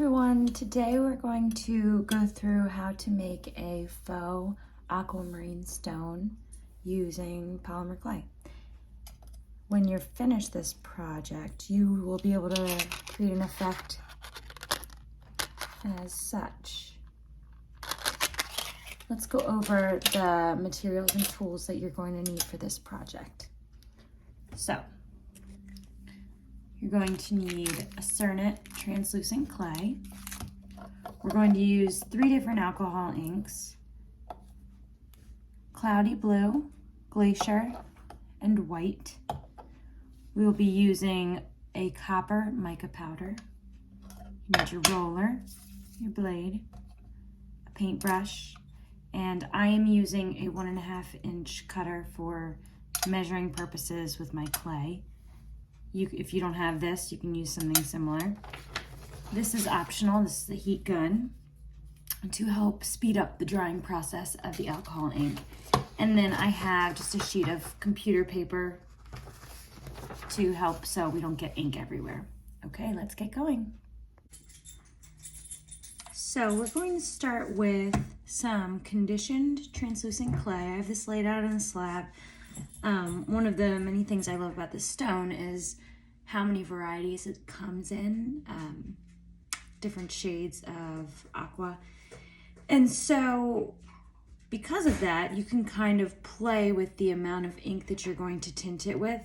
everyone, today we're going to go through how to make a faux aquamarine stone using polymer clay. When you're finished this project, you will be able to create an effect as such. Let's go over the materials and tools that you're going to need for this project. So, you're going to need a Cernet translucent clay. We're going to use 3 different alcohol inks: cloudy blue, glacier, and white. We will be using a copper mica powder. You need your roller, your blade, a paintbrush, and I am using a 1.5 inch cutter for measuring purposes with my clay. If you don't have this, you can use something similar. This is optional. This is the heat gun to help speed up the drying process of the alcohol ink. And then I have just a sheet of computer paper to help so we don't get ink everywhere. Okay, let's get going. So we're going to start with some conditioned translucent clay. I have this laid out on a slab. One of the many things I love about this stone is how many varieties it comes in, different shades of aqua. And so because of that, you can kind of play with the amount of ink that you're going to tint it with.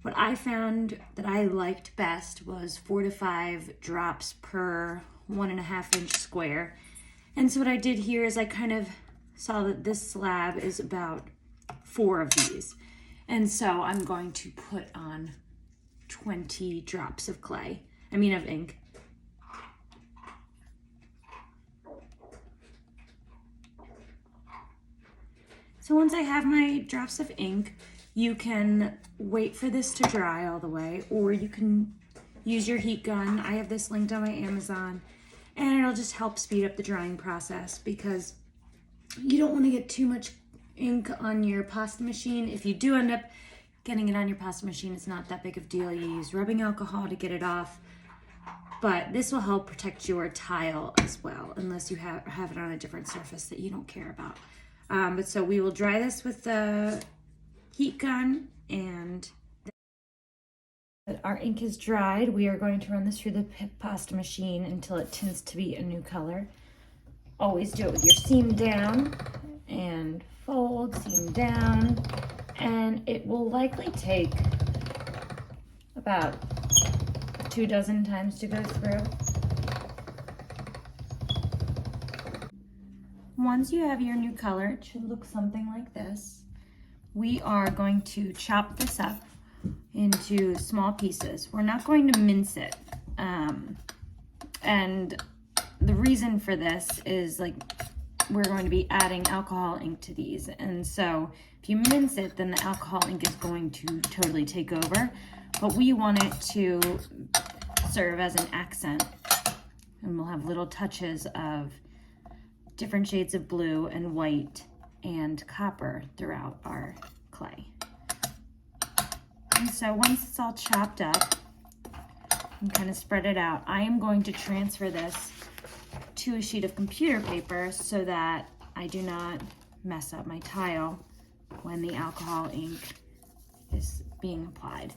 What I found that I liked best was 4 to 5 drops per 1.5 inch square. And so what I did here is I kind of saw that this slab is about 4 of these. And so I'm going to put on 20 drops of ink. So once I have my drops of ink, you can wait for this to dry all the way, or you can use your heat gun. I have this linked on my Amazon, and it'll just help speed up the drying process because you don't want to get too much ink on your pasta machine. If you do end up getting it on your pasta machine, it's not that big of a deal. You use rubbing alcohol to get it off, but this will help protect your tile as well, unless you have it on a different surface that you don't care about. But so we will dry this with the heat gun, and our ink is dried. We are going to run this through the pasta machine until it tints to be a new color. Always do it with your seam down and fold, seam down, and it will likely take about 2 dozen times to go through. Once you have your new color, it should look something like this. We are going to chop this up into small pieces. We're not going to mince it. And the reason for this is we're going to be adding alcohol ink to these. And so if you mince it, then the alcohol ink is going to totally take over. But we want it to serve as an accent. And we'll have little touches of different shades of blue and white and copper throughout our clay. And so once it's all chopped up and kind of spread it out, I am going to transfer this to a sheet of computer paper so that I do not mess up my tile when the alcohol ink is being applied.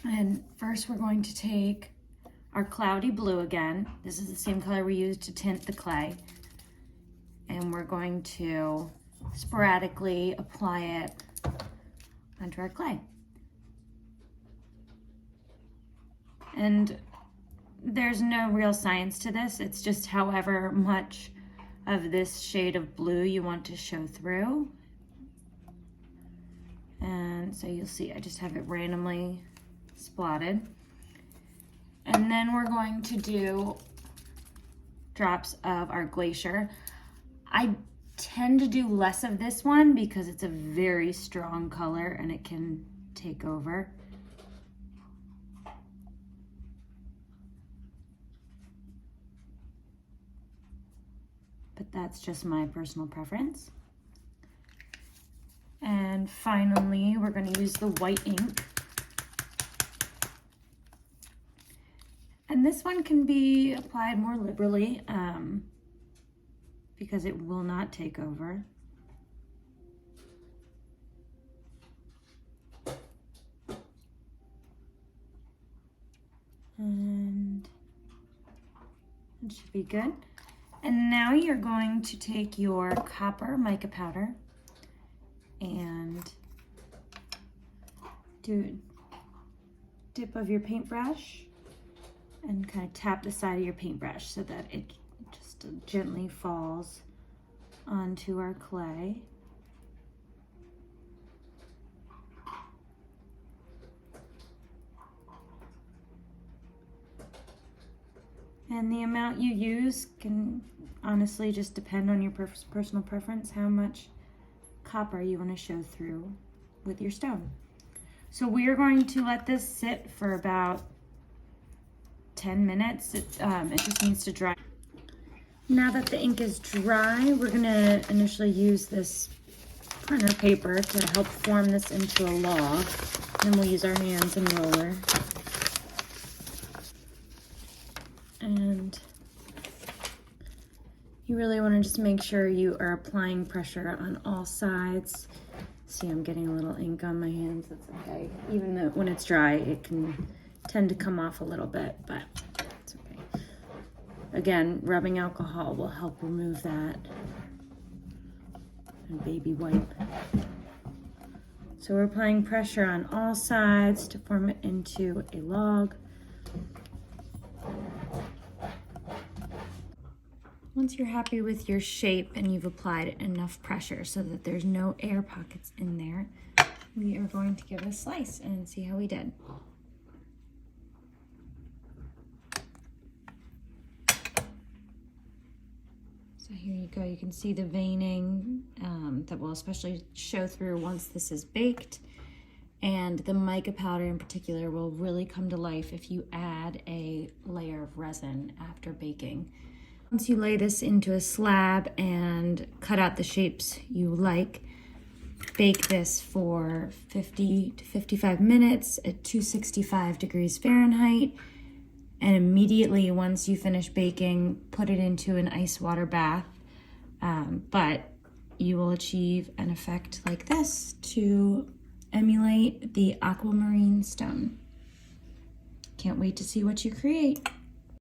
And first we're going to take our cloudy blue again. This is the same color we used to tint the clay. And we're going to sporadically apply it onto our clay. And there's no real science to this. It's just however much of this shade of blue you want to show through. And so you'll see I just have it randomly splotted. And then we're going to do drops of our glacier. I tend to do less of this one because it's a very strong color and it can take over. But that's just my personal preference. And finally, we're going to use the white ink. And this one can be applied more liberally because it will not take over. And it should be good. And now you're going to take your copper mica powder and do a dip of your paintbrush and kind of tap the side of your paintbrush so that it just gently falls onto our clay. And the amount you use can honestly just depend on your personal preference, how much copper you want to show through with your stone. So we are going to let this sit for about 10 minutes. It just needs to dry. Now that the ink is dry, we're going to initially use this printer paper to help form this into a log. Then we'll use our hands and roller. And you really want to just make sure you are applying pressure on all sides. See, I'm getting a little ink on my hands. That's okay. Even though when it's dry, it can tend to come off a little bit, but it's okay. Again, rubbing alcohol will help remove that. And baby wipe. So we're applying pressure on all sides to form it into a log. Once you're happy with your shape and you've applied enough pressure so that there's no air pockets in there, we are going to give it a slice and see how we did. So here you go, you can see the veining that will especially show through once this is baked. And the mica powder in particular will really come to life if you add a layer of resin after baking. Once you lay this into a slab and cut out the shapes you like, bake this for 50 to 55 minutes at 265 degrees Fahrenheit. And immediately once you finish baking, put it into an ice water bath. But you will achieve an effect like this to emulate the Aquamarine stone. Can't wait to see what you create.